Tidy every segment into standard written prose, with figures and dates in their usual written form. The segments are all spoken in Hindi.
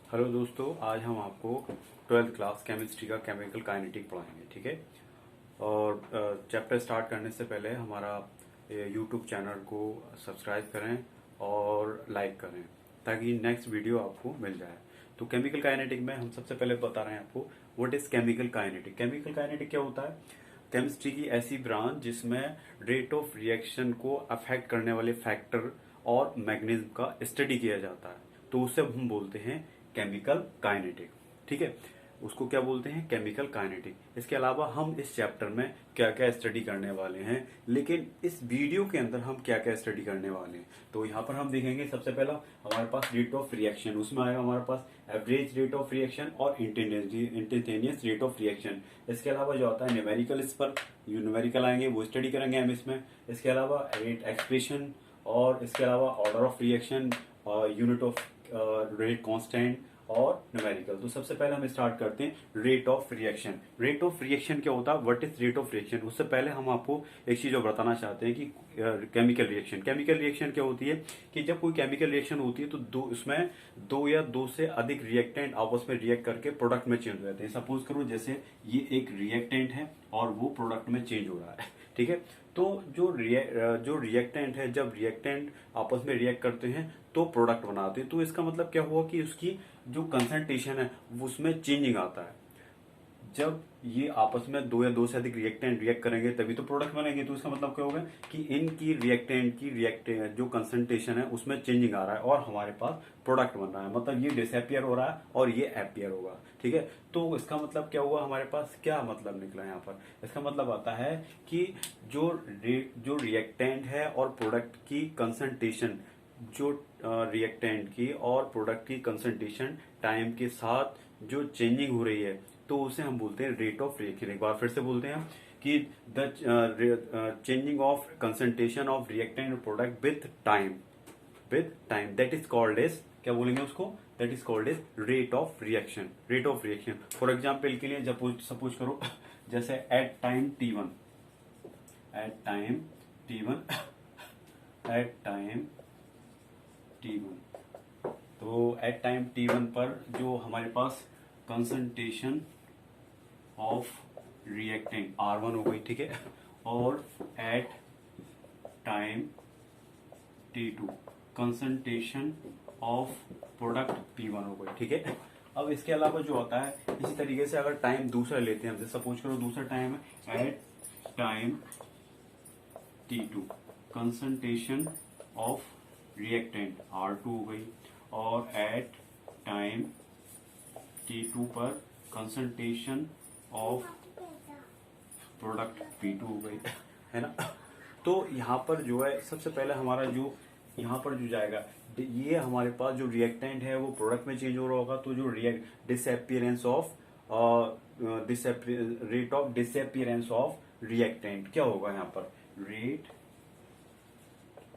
हेलो दोस्तों, आज हम आपको ट्वेल्थ क्लास केमिस्ट्री का केमिकल काइनेटिक पढ़ाएंगे। ठीक है। और चैप्टर स्टार्ट करने से पहले हमारा यूट्यूब चैनल को सब्सक्राइब करें और लाइक करें ताकि नेक्स्ट वीडियो आपको मिल जाए। तो केमिकल काइनेटिक में हम सबसे पहले बता रहे हैं आपको what is chemical kinetic. Chemical kinetic क्या होता है? केमिस्ट्री की ऐसी ब्रांच जिसमें रेट ऑफ रिएक्शन को अफेक्ट करने वाले फैक्टर और मैग्नीज्म का स्टडी किया जाता है, तो उसे हम बोलते हैं केमिकल काइनेटिक। ठीक है, उसको क्या बोलते हैं? Chemical kinetic. इसके अलावा हम इस चैप्टर में क्या क्या स्टडी करने वाले हैं, लेकिन इस वीडियो के अंदर हम क्या क्या स्टडी करने वाले हैं, तो यहाँ पर हम देखेंगे सबसे पहला हमारे पास रेट ऑफ रिएक्शन, उसमें आएगा हमारे पास एवरेज रेट ऑफ रिएक्शन और इंस्टेंटेनियस रेट ऑफ रिएक्शन। इसके अलावा जो आता है न्यूमेरिकल, इस पर न्यूमेरिकल आएंगे, वो स्टडी करेंगे हम इसमें। इसके अलावा रेट एक्सप्रेशन, और इसके अलावा order of reaction, unit of rate constant और न्यूमेरिकल। तो सबसे पहले हम स्टार्ट करते हैं rate of reaction. Rate of reaction क्या होता है? What is rate of reaction? उससे पहले हम आपको एक चीज और बताना चाहते हैं कि केमिकल रिएक्शन। केमिकल रिएक्शन क्या होती है कि जब कोई केमिकल रिएक्शन होती है तो उसमें दो या दो से अधिक रिएक्टेंट आपस में रिएक्ट करके प्रोडक्ट में चेंज हो जाते हैं। सपोज करो जैसे ये एक रिएक्टेंट है और वो प्रोडक्ट में चेंज हो रहा है। ठीक है, तो जो रिएक्टेंट है, जब रिएक्टेंट आपस में रिएक्ट करते हैं तो प्रोडक्ट बनाते हैं। तो इसका मतलब क्या हुआ कि उसकी जो कंसंट्रेशन है उसमें चेंजिंग आता है। जब ये आपस में दो या दो से अधिक रिएक्टेंट रिएक्ट करेंगे तभी तो प्रोडक्ट बनेंगे। तो इसका मतलब क्या होगा कि इनकी रिएक्टेंट की रिएक्टेंट जो कंसंट्रेशन है उसमें चेंजिंग आ रहा है और हमारे पास प्रोडक्ट बन रहा है। मतलब ये डिसअपियर हो रहा है और ये अपियर होगा। ठीक है, तो इसका मतलब क्या हुआ, हमारे पास क्या मतलब निकला यहाँ पर? इसका मतलब आता है कि जो रिएक्टेंट है और प्रोडक्ट की कंसंट्रेशन, जो रिएक्टेंट की और प्रोडक्ट की कंसंट्रेशन टाइम के साथ जो चेंजिंग हो रही है तो उसे हम बोलते हैं रेट ऑफ रिएक्शन। एक बार फिर से बोलते हैं कि the changing of concentration of reactant product with time that is called as, क्या बोलेंगे उसको? That is called as rate of reaction. Rate of reaction for example के लिए सपोज करो जैसे at time T one, at time T one at time T one, तो एट टाइम टी वन पर जो हमारे पास कंसंट्रेशन ऑफ रिएक्टेंट R1 हो गई। ठीक है, और at time T2 concentration of product P1 हो गई। ठीक है, अब इसके अलावा जो होता है इसी तरीके से अगर टाइम दूसरा लेते हैं हम, जैसे सपोज करो दूसरा टाइम है at time T2 concentration of reactant R2 हो गई, और एट टाइम T2 पर कंसंट्रेशन ऑफ प्रोडक्ट P2 हो गई, है ना। तो यहाँ पर जो है सबसे पहले हमारा जो यहाँ पर जो जाएगा, ये हमारे पास जो रिएक्टेंट है वो प्रोडक्ट में चेंज हो रहा होगा, तो जो disappearance of rate of disappearance of reactant क्या होगा यहाँ पर? Rate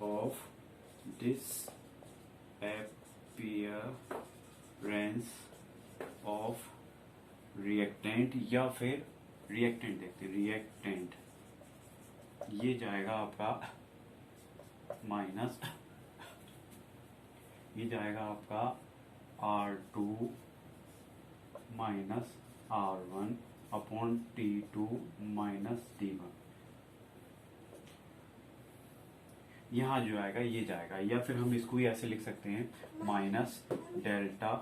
of disappearance of reactant, या फिर रिएक्टेंट देखते, रिएक्टेंट ये जाएगा आपका माइनस, ये जाएगा आपका R2 minus R1 upon T2 minus T1। यहाँ जो आएगा ये जाएगा, या फिर हम इसको ही ऐसे लिख सकते हैं minus delta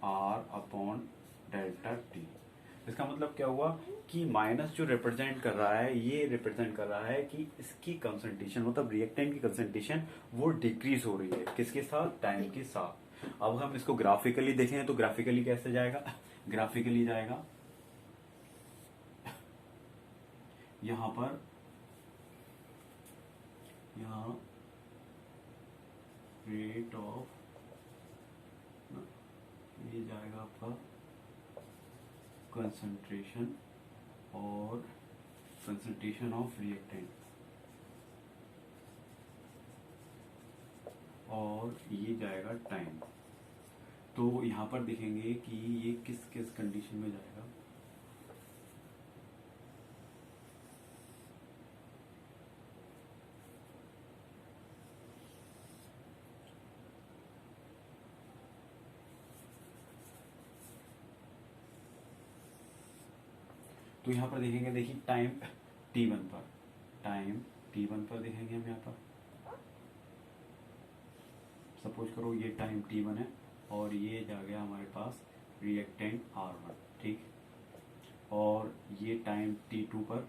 R upon delta T। इसका मतलब क्या हुआ कि माइनस जो रिप्रेजेंट कर रहा है, ये रिप्रेजेंट कर रहा है कि इसकी कंसंट्रेशन, मतलब रिएक्टेंट की कंसंट्रेशन वो डिक्रीज हो रही है किसके साथ? टाइम के साथ। अब हम इसको ग्राफिकली देखें तो ग्राफिकली कैसे जाएगा? ग्राफिकली जाएगा यहां पर, यहां रेट ऑफ, ये जाएगा आपका कंसंट्रेशन और कंसंट्रेशन ऑफ रिएक्टेंट, और ये जाएगा टाइम। तो यहाँ पर देखेंगे कि ये किस किस कंडीशन में जाएगा। तो यहाँ पर देखेंगे, देखिए टाइम t1 पर, टाइम t1 पर देखेंगे हम यहाँ पर, सपोज करो ये टाइम t1 है और ये जा गया हमारे पास रिएक्टेंट R1, ठीक। और ये टाइम t2 पर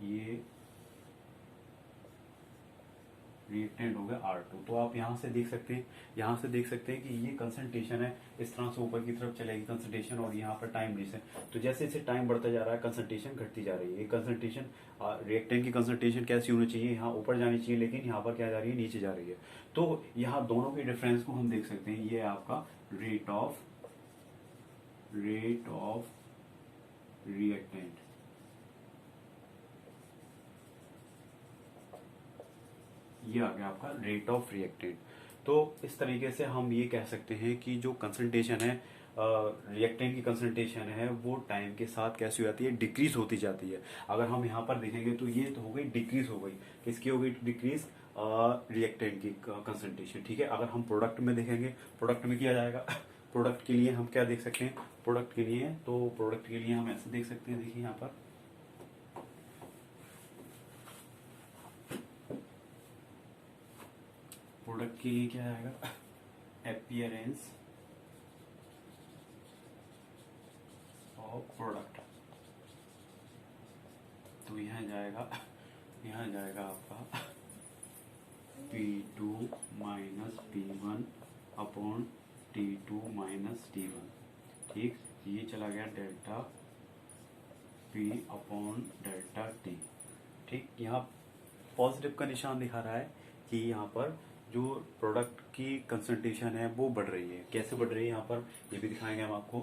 ये रिएक्टेंट हो गया R2। तो आप यहाँ से देख सकते हैं, यहाँ से देख सकते हैं कि ये कंसंट्रेशन है, इस तरह से ऊपर की तरफ चलेगी कंसंट्रेशन, और यहाँ पर टाइम डिस। तो जैसे जैसे टाइम बढ़ता जा रहा है कंसंट्रेशन घटती जा रही है। ये कंसंट्रेशन रिएक्टेंट की कंसंट्रेशन कैसी होनी चाहिए, यहाँ ऊपर जानी चाहिए, लेकिन यहाँ पर क्या जा रही है, नीचे जा रही है। तो यहाँ दोनों के डिफरेंस को हम देख सकते हैं। ये आपका रेट ऑफ रिएक्टेंट, ये आ गया आपका रेट ऑफ रिएक्टेंट। तो इस तरीके से हम ये कह सकते हैं कि जो कंसंट्रेशन है, रिएक्टेंट की कंसंट्रेशन है, वो टाइम के साथ कैसी हो जाती है, डिक्रीज होती जाती है। अगर हम यहाँ पर देखेंगे तो ये तो हो गई डिक्रीज हो गई, किसकी हो गई डिक्रीज, रिएक्टेंट की कंसंट्रेशन, ठीक है। अगर हम प्रोडक्ट में देखेंगे, प्रोडक्ट में किया जाएगा प्रोडक्ट के लिए हम क्या देख सकते हैं, प्रोडक्ट के लिए, तो प्रोडक्ट के लिए हम ऐसे देख सकते हैं, देखिए यहाँ पर प्रोडक्ट के लिए क्या आएगा, अपीयरेंस ऑफ प्रोडक्ट। तो यहाँ जाएगा आपका P2 minus P1 upon T2 minus T1, ठीक। ये चला गया delta P upon delta T, ठीक। यहाँ पॉजिटिव का निशान दिखा रहा है कि यहाँ पर जो प्रोडक्ट की कंसंट्रेशन है वो बढ़ रही है। कैसे बढ़ रही है यहाँ पर ये भी दिखाएंगे हम आपको।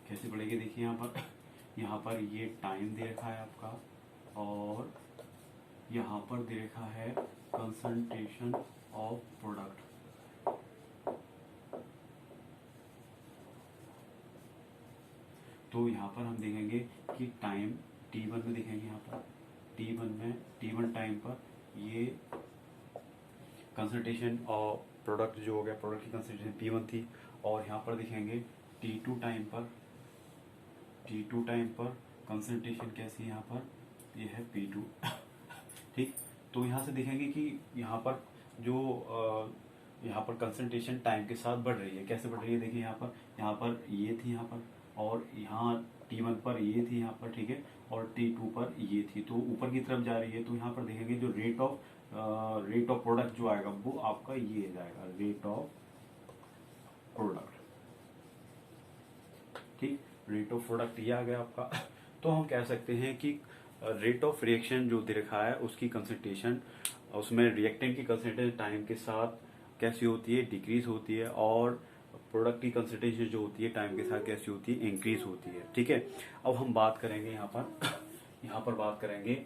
कैसे बढ़ेगी, देखिए यहाँ पर ये टाइम दे रखा है आपका, और यहाँ पर दे रखा है कंसंट्रेशन ऑफ प्रोडक्ट। तो यहाँ पर हम देखेंगे कि टाइम t1 में देखेंगे, यहाँ पर t1 टाइम पर ये कंसंट्रेशन ऑफ प्रोडक्ट जो हो गया, प्रोडक्ट की कंसंट्रेशन P1 थी। और यहाँ पर देखेंगे t2 टाइम पर कंसंट्रेशन कैसी है, यहाँ पर ये है P2 ठीक। तो यहाँ से देखेंगे कि यहाँ पर जो यहाँ पर कंसंट्रेशन टाइम के साथ बढ़ रही है। कैसे बढ़ रही है, देखिए यहाँ पर ये थी यहाँ पर, और यहाँ T1 पर ये थी यहाँ पर, ठीक है, और T2 पर ये थी, तो ऊपर की तरफ जा रही है। तो यहाँ पर देखेंगे जो रेट ऑफ प्रोडक्ट जो आएगा वो आपका ये जाएगा, रेट ऑफ प्रोडक्ट, ठीक। रेट ऑफ प्रोडक्ट ये आ गया आपका। तो हम कह सकते हैं कि रेट ऑफ रिएक्शन जो दे रखा है उसकी कंसंट्रेशन, उसमें रिएक्टेंट की कंसंट्रेशन टाइम के साथ कैसी होती है, डिक्रीज होती है, और प्रोडक्ट की कंसंट्रेशन जो होती है टाइम के साथ कैसी होती है, इंक्रीज होती है, ठीक है। अब हम बात करेंगे यहाँ पर बात करेंगे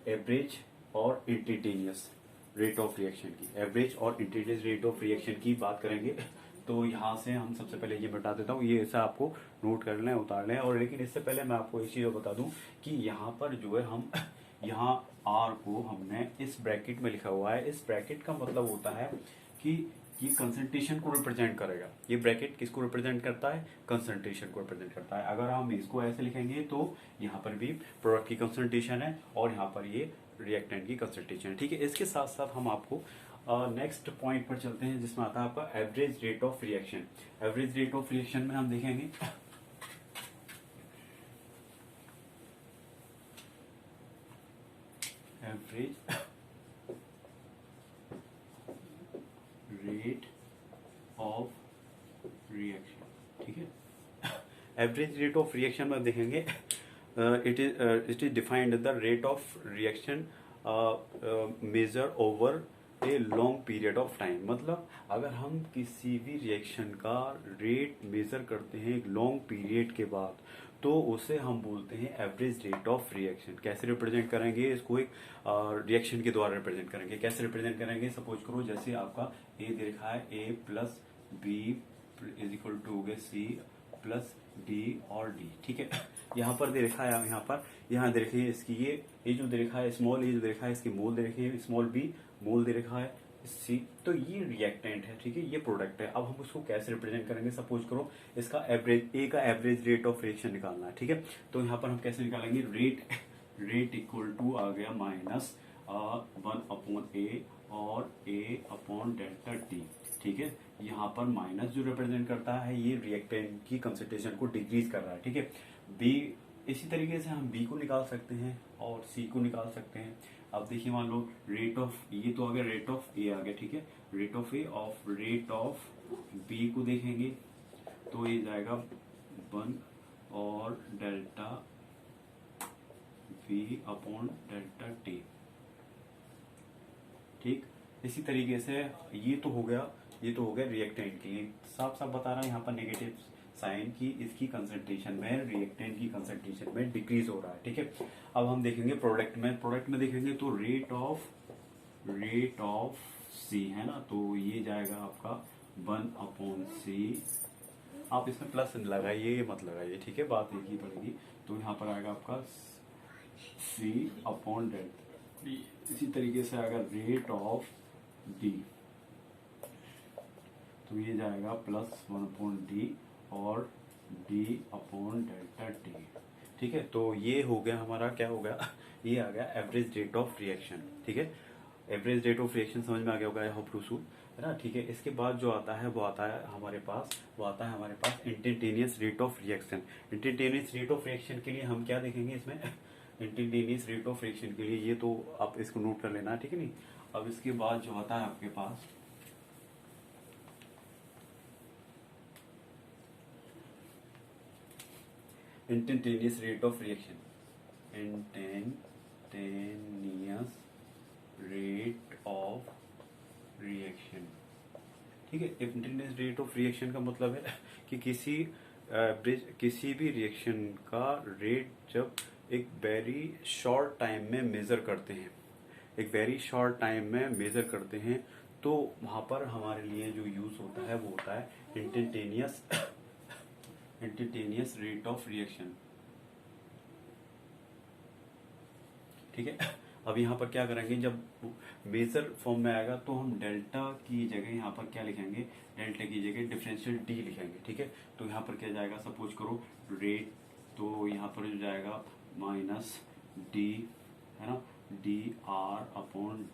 एवरेज और इंस्टेंटेनियस रेट ऑफ रिएक्शन की, एवरेज और इंस्टेंटेनियस रेट ऑफ रिएक्शन की बात करेंगे। तो यहाँ से हम सबसे पहले ये बता देता हूँ, ये ऐसा आपको नोट कर लें, उतार लें। और लेकिन इससे पहले मैं आपको एक चीज़ बता दूं कि यहाँ पर जो है हम यहाँ R को हमने इस ब्रैकेट में लिखा हुआ है। इस ब्रैकेट का मतलब होता है कि ये कंसंट्रेशन को रिप्रेजेंट करेगा। ये ब्रैकेट किसको रिप्रेजेंट करता है, कंसंट्रेशन को रिप्रेजेंट करता है। अगर हम इसको ऐसे लिखेंगे तो यहाँ पर भी प्रोडक्ट की कंसंट्रेशन है और यहाँ पर ये रिएक्टेंट की कंसंट्रेशन है, ठीक है। इसके साथ साथ हम आपको नेक्स्ट पॉइंट पर चलते हैं जिसमें आता है आपका average rate of reaction. Average rate of reaction में हम देखेंगे एवरेज रेट ऑफ रिएक्शन, ठीक है। एवरेज रेट ऑफ रिएक्शन में देखेंगे it is defined the rate of reaction measure over a long period of time. मतलब अगर हम किसी भी रिएक्शन का रेट मेजर करते हैं एक लॉन्ग पीरियड के बाद तो उसे हम बोलते हैं एवरेज रेट ऑफ रिएक्शन। कैसे रिप्रेजेंट करेंगे इसको, एक रिएक्शन के द्वारा रिप्रेजेंट करेंगे। कैसे रिप्रेजेंट करेंगे, सपोज करो जैसे आपका ए दे रखा है, A plus B is equal to हो गया सी प्लस डी और डी। ठीक है, यहाँ पर दे रखा है, यहाँ दे रखी है इसकी ये जो दे रखा है स्मॉल, ये जो दे रखा है इसकी मोल दे रखी है, स्मॉल बी मोल दे रखा है सी। तो ये रिएक्टेंट है, ठीक है, ये प्रोडक्ट है। अब हम उसको कैसे रिप्रेजेंट करेंगे? सपोज करो इसका एवरेज, ए का एवरेज रेट ऑफ रिएक्शन निकालना है, ठीक है। तो यहाँ पर हम कैसे निकालेंगे? रेट इक्वल टू आ गया माइनस 1/A और A अपॉन डेल्टा टी। ठीक है, यहाँ पर माइनस जो रिप्रेजेंट करता है ये रिएक्टेंट की कंसंट्रेशन को डिक्रीज कर रहा है, ठीक है। बी, इसी तरीके से हम बी को निकाल सकते हैं और सी को निकाल सकते हैं। अब देखिए, मान लो रेट ऑफ, ये तो आ गया रेट ऑफ ए आ गया, ठीक है, rate of A of rate of B को देखेंगे तो ये जाएगा 1 और delta V upon delta T. ठीक, इसी तरीके से ये तो हो गया रिएक्टेंट के लिए। साफ साफ बता रहा है यहाँ पर नेगेटिव साइन की इसकी कंसंट्रेशन में, रिएक्टेंट की कंसंट्रेशन में डिक्रीज हो रहा है, ठीक है। अब हम देखेंगे प्रोडक्ट में देखेंगे तो रेट ऑफ सी है ना, तो ये जाएगा आपका 1/C। आप इसमें प्लस लगाइए मत लगाइए, ठीक है, बात एक ही पड़ेगी। तो यहाँ पर आएगा आपका C अपॉन डेल्टा। इसी तरीके से आएगा रेट ऑफ डी, तो ये जाएगा प्लस 1/D और D अपॉन डेल्टा टी। ठीक है, तो ये हो गया हमारा, क्या हो गया? ये आ गया एवरेज रेट ऑफ रिएक्शन, ठीक है। एवरेज रेट ऑफ रिएक्शन समझ में आ गया होगा, आई होप टू सो, है ना। ठीक है, इसके बाद जो आता है वो आता है हमारे पास instantaneous rate of reaction. Instantaneous rate of reaction के लिए हम क्या देखेंगे इसमें? इंस्टेंटेनियस रेट ऑफ रिएक्शन के लिए, ये तो आप इसको नोट कर लेना, ठीक है नहीं। अब इसके बाद जो आता है आपके पास instantaneous rate of reaction, instantaneous rate of reaction, ठीक है। इंस्टेंटेनियस रेट ऑफ रिएक्शन का मतलब है कि किसी भी रिएक्शन का रेट जब एक वेरी शॉर्ट टाइम में मेजर करते हैं, तो वहां पर हमारे लिए जो यूज होता है वो होता है इंस्टेंटेनियस रेट ऑफ रिएक्शन, ठीक है। अब यहाँ पर क्या करेंगे, जब मेजर फॉर्म में आएगा तो हम डेल्टा की जगह यहाँ पर क्या लिखेंगे? डेल्टा की जगह डिफरेंशियल डी लिखेंगे, ठीक है। तो यहाँ पर क्या जाएगा? सपोज करो रेट, तो यहाँ पर जो जाएगा माइनस डी, है ना, D R upon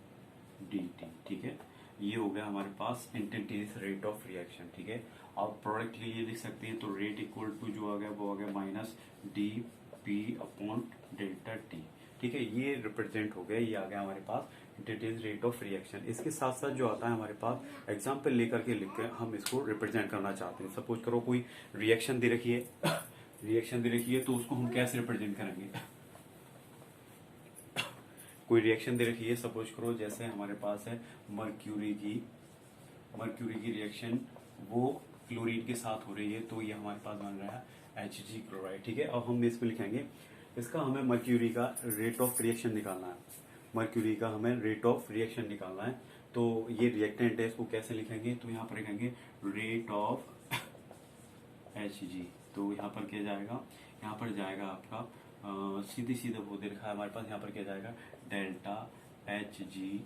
D T, ठीक है। ये हो गया हमारे पास इंस्टेंटेनियस रेट ऑफ रिएक्शन, ठीक है। अब प्रोडक्ट के लिए लिख सकते हैं, तो रेट इक्वल टू जो आ गया वो आ गया minus D P upon delta T, ठीक है। ये रिप्रेजेंट हो गया, ये आ गया हमारे पास इंस्टेंटेनियस रेट ऑफ रिएक्शन। इसके साथ साथ जो आता है हमारे पास एग्जाम्पल लेकर के लिख के हम इसको रिप्रेजेंट करना चाहते हैं। सपोज करो कोई रिएक्शन दे रखी है तो उसको हम कैसे रिप्रेजेंट करेंगे? कोई रिएक्शन दे रखी है, सपोज करो जैसे हमारे पास है मर्क्यूरी की रिएक्शन, वो क्लोरीन के साथ हो रही है, तो ये हमारे पास बन रहा है Hg क्लोराइड, ठीक है। अब हम इसमें लिखेंगे, इसका हमें मर्क्यूरी का रेट ऑफ रिएक्शन निकालना है, तो ये रिएक्टेंट है, इसको कैसे लिखेंगे? तो यहाँ पर लिखेंगे रेट ऑफ Hg, तो यहाँ पर क्या जाएगा? यहाँ पर जाएगा आपका सीधे वो दे रखा है हमारे पास, यहाँ पर क्या जाएगा? Delta Hg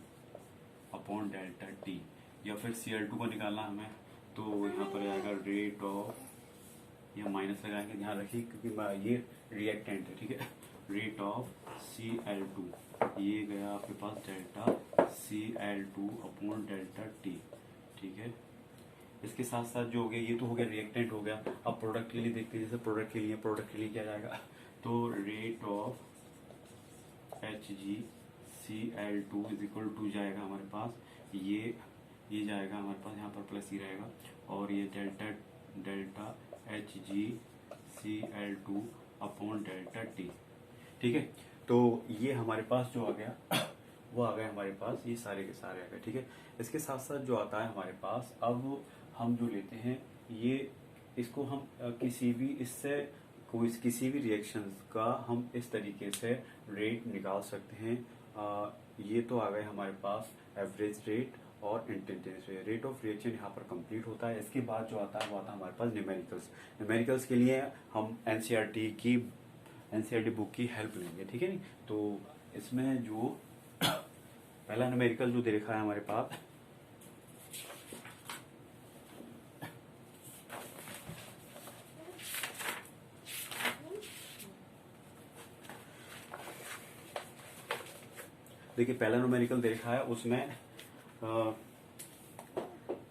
upon delta T, या फिर Cl2 को निकालना हमें, तो यहाँ पर आएगा रेट ऑफ, यह माइनस लगाएंगे, ध्यान रखिए क्योंकि ये रिएक्टेंट है, ठीक है। रेट ऑफ Cl2, ये गया आपके पास delta Cl2 upon delta T, ठीक है। इसके साथ साथ जो हो गया, ये तो हो गया रिएक्टेंट हो गया। अब प्रोडक्ट के लिए देखते हैं, जैसे प्रोडक्ट के लिए क्या जाएगा? तो rate of HgCl2 is equal to जाएगा हमारे पास, ये जाएगा हमारे पास, यहाँ पर प्लस ही रहेगा, और ये delta HgCl2 upon delta T, ठीक है। तो ये हमारे पास जो आ गया वो आ गया हमारे पास, ये सारे के सारे आ गए, ठीक है। इसके साथ साथ जो आता है हमारे पास, अब हम जो लेते हैं ये, इसको हम किसी भी रिएक्शन का हम इस तरीके से रेट निकाल सकते हैं। ये तो आ गए हमारे पास एवरेज रेट और instantaneous way. Rate of reaction यहाँ पर कंप्लीट होता है। इसके बाद जो आता है वो आता है हमारे पास न्यूमेरिकल्स। न्यूमेरिकल्स के लिए हम एनसीईआरटी बुक की हेल्प लेंगे, ठीक है नी। तो इसमें जो पहला न्यूमेरिकल जो दे रखा है हमारे पास, देखिए पहला न्यूमेरिकल दे रखा है, उसमें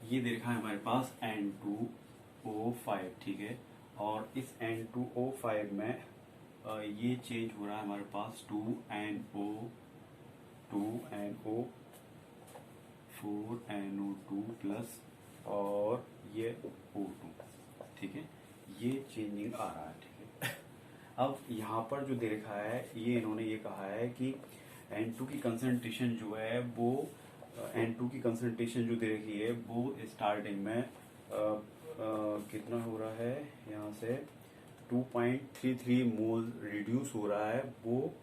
ये दे रखा है हमारे पास N2O5, ठीक है। और इस N2O5 में ये चेंज हो रहा है हमारे पास 2NO, 4NO2 प्लस और ये O2, ठीक है। ये चेंजिंग आ रहा है, ठीक है। अब यहाँ पर जो दे रखा है, ये इन्होंने ये कहा है कि N2 की कंसंट्रेशन जो है वो N2 की कंसंट्रेशन जो दे रखी है वो स्टार्टिंग में कितना हो रहा है, यहाँ से 2.33 मोल रिड्यूस हो रहा है, वो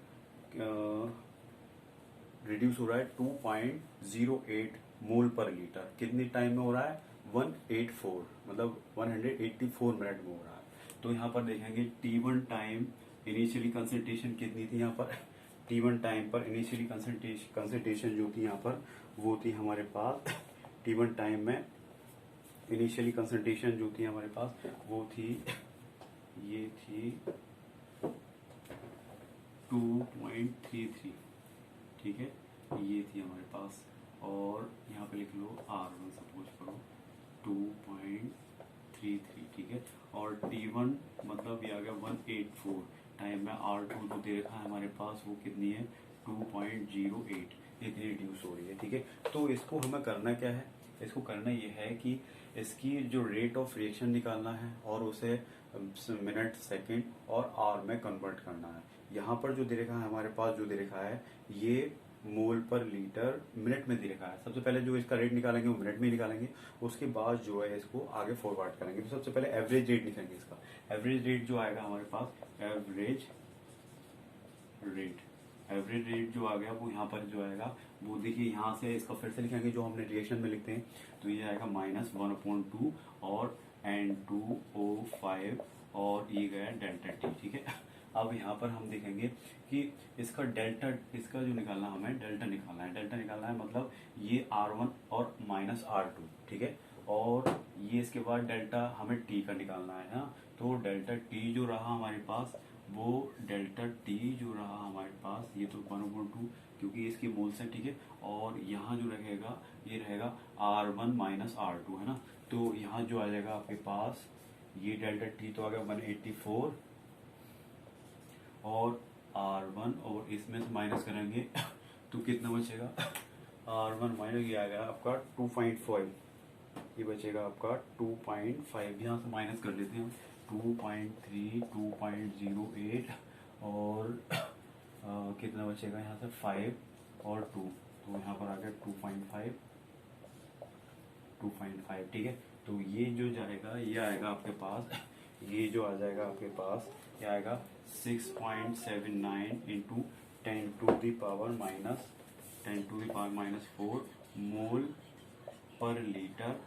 रिड्यूस हो रहा है 2.08 मोल पर लीटर। कितने टाइम में हो रहा है? 184, मतलब 184 मिनट में हो रहा है। तो यहाँ पर देखेंगे T1 टाइम इनिशियली कंसंट्रेशन कितनी थी यहाँ पर, T1 टाइम पर इनिशियली कंसंट्रेशन जो थी यहाँ पर वो थी हमारे पास, T1 टाइम में इनिशियली कंसंट्रेशन जो थी हमारे पास वो थी, ये थी 2.33, ठीक है, ये थी हमारे पास। और यहाँ पे लिख लो R1 सपोज करो 2.33, ठीक है। और T1 मतलब ये आ गया 184 टाइम में R2 जो दे रखा है हमारे पास वो कितनी है 2.08, इतनी रिड्यूस हो रही है, ठीक है। तो इसको हमें करना क्या है, इसको करना ये है कि इसकी जो रेट ऑफ रिएक्शन निकालना है और उसे मिनट, सेकंड और आवर में कन्वर्ट करना है। यहाँ पर जो दे रखा है हमारे पास, जो दे रखा है ये मोल पर लीटर मिनट में दे रखा है। सबसे पहले जो इसका रेट निकालेंगे वो मिनट में निकालेंगे, उसके बाद जो है इसको आगे फॉरवर्ड करेंगे। तो सबसे पहले एवरेज रेट निकालेंगे इसका। एवरेज रेट जो आएगा हमारे पास, एवरेज रेट जो आ गया वो यहाँ पर जो आएगा वो देखिए, यहाँ से इसका फिर से लिखेंगे जो हमने रिएक्शन में लिखते हैं, तो ये आएगा -1/2 और N2O5 और ये गया डेल्टा T, ठीक है। अब यहाँ पर हम देखेंगे कि इसका डेल्टा, इसका जो निकालना हमें डेल्टा निकालना है, डेल्टा निकालना है मतलब ये R1 और -R2, ठीक है। और ये इसके बाद डेल्टा हमें T का निकालना है ना, तो डेल्टा T जो रहा हमारे पास, वो डेल्टा T जो रहा हमारे पास, ये तो 1/2 क्योंकि इसकी मोल्स है, ठीक है। और यहाँ जो रहेगा ये रहेगा R1 -R2, है ना। तो यहाँ जो आ जाएगा आपके पास ये डेल्टा T तो आ गया 184 और R1, और इसमें से माइनस करेंगे तो कितना बचेगा, R1 माइनस ये आ गया आपका 2.5, ये बचेगा आपका 2.5, यहाँ से माइनस कर लेते हैं 2.3, 2.08 और कितना बचेगा यहाँ से 5 और 2, तो यहाँ पर आ गया 2.5, ठीक है। तो ये जो जाएगा ये आएगा आपके पास, ये जो आ जाएगा आपके पास ये आएगा 6.79 इंटू 10⁻⁻4 मोल पर लीटर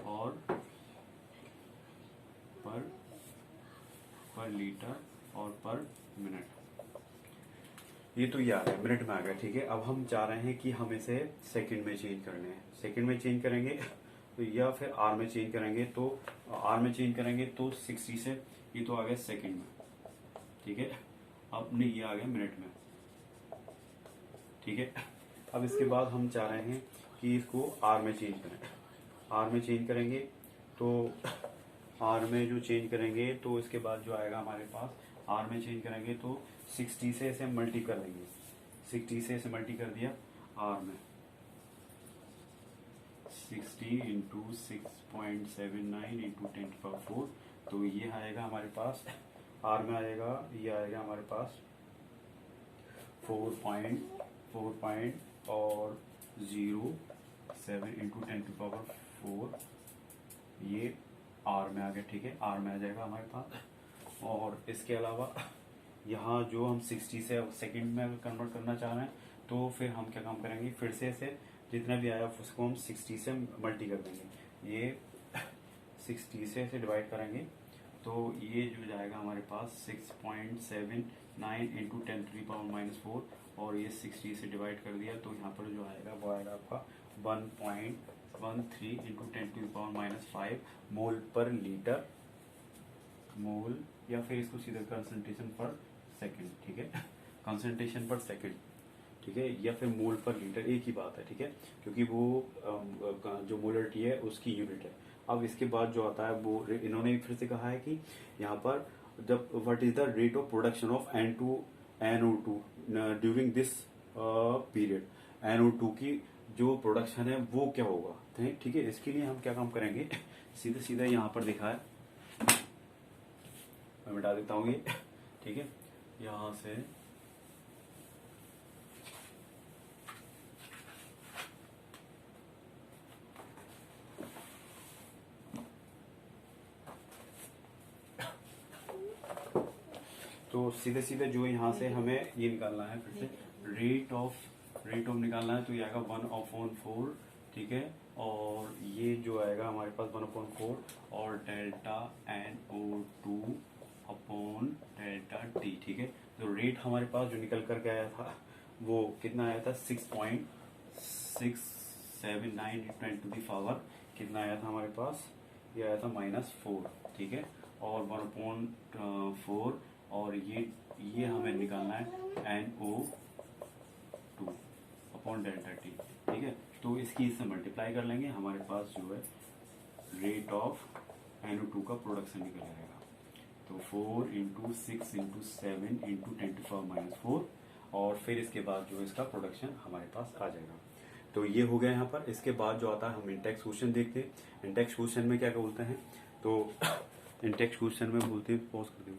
और पर मिनट। ये तो ये आ गया, मिनट में आ गया, ठीक है। अब हम चाह रहे हैं कि हम इसे सेकंड में चेंज करने हैं, सेकंड में चेंज करेंगे तो या फिर आर में चेंज करेंगे, तो आर में चेंज करेंगे तो 60 से ये तो आ गया सेकंड में, ठीक है। अब नहीं, ये आ गया मिनट में, ठीक है। अब इसके बाद हम चाह रहे हैं कि इसको आर में चेंज करें, आर में चेंज करेंगे तो आर में जो चेंज करेंगे तो इसके बाद जो आएगा हमारे पास, आर में चेंज करेंगे तो 60 से इसे मल्टी कर लेंगे, 60 से इसे मल्टी कर दिया आर में, 60 इंटू 6.79 इंटू 10⁻⁴, तो ये आएगा हमारे पास, आर में आएगा, ये आएगा हमारे पास 4.07 इंटू 10⁻⁴, ये आर में आ गया, ठीक है, आर में आ जाएगा हमारे पास। और इसके अलावा यहाँ जो हम 60 से सेकंड में कन्वर्ट करना चाह रहे हैं, तो फिर हम क्या काम करेंगे, फिर से इसे जितना भी आया उसको हम 60 से मल्टी कर देंगे। ये 60 से ऐसे डिवाइड करेंगे तो ये जो जाएगा हमारे पास 6.79 इंटू 10⁻⁻4 और ये 60 से डिवाइड कर दिया तो यहाँ पर जो आएगा वो आएगा आपका 1.13 इंटू 10⁻⁻5 मोल पर लीटर, मोल या फिर इसको सीधा कंसंट्रेशन पर सेकंड, ठीक है, कंसंट्रेशन पर सेकंड, ठीक है, या फिर मोल पर लीटर, एक ही बात है, ठीक है, क्योंकि वो जो मोलरिटी है उसकी यूनिट है। अब इसके बाद जो आता है वो इन्होंने फिर से कहा है कि यहाँ पर जब what is the rate of production of NO2 during this period, NO2 की जो प्रोडक्शन है वो क्या होगा, ठीक है। इसके लिए हम क्या काम करेंगे, सीधे सीधे यहाँ पर दिखा है, मैं मिटा देता हूँ ये, ठीक है, यहाँ से तो सीधे सीधे जो यहाँ से हमें ये निकालना है, फिर से रेट ऑफ निकालना है तो ये आएगा 1/4, ठीक है, और ये जो आएगा हमारे पास 1/4 और delta NO2 upon delta T, ठीक है। तो रेट हमारे पास जो निकल करके आया था वो कितना आया था 6.679 × 10⁻, कितना आया था हमारे पास, ये आया था -4, ठीक है, और 1/4 और ये हमें निकालना है NO2 अपॉन डेल्टा T, ठीक है। तो इसकी इससे मल्टीप्लाई कर लेंगे, हमारे पास जो है रेट ऑफ NO2 का प्रोडक्शन निकल आएगा। तो 4 × 6 × 7 × 10⁻⁻4 और फिर इसके बाद जो इसका प्रोडक्शन हमारे पास आ जाएगा। तो ये हो गया यहाँ पर। इसके बाद जो आता है हम इंटेक्स क्वेश्चन देखते हैं। इंटेक्स क्वेश्चन में क्या बोलते हैं, तो इंटेक्स क्वेश्चन में बोलते हैं, पॉज कर दो।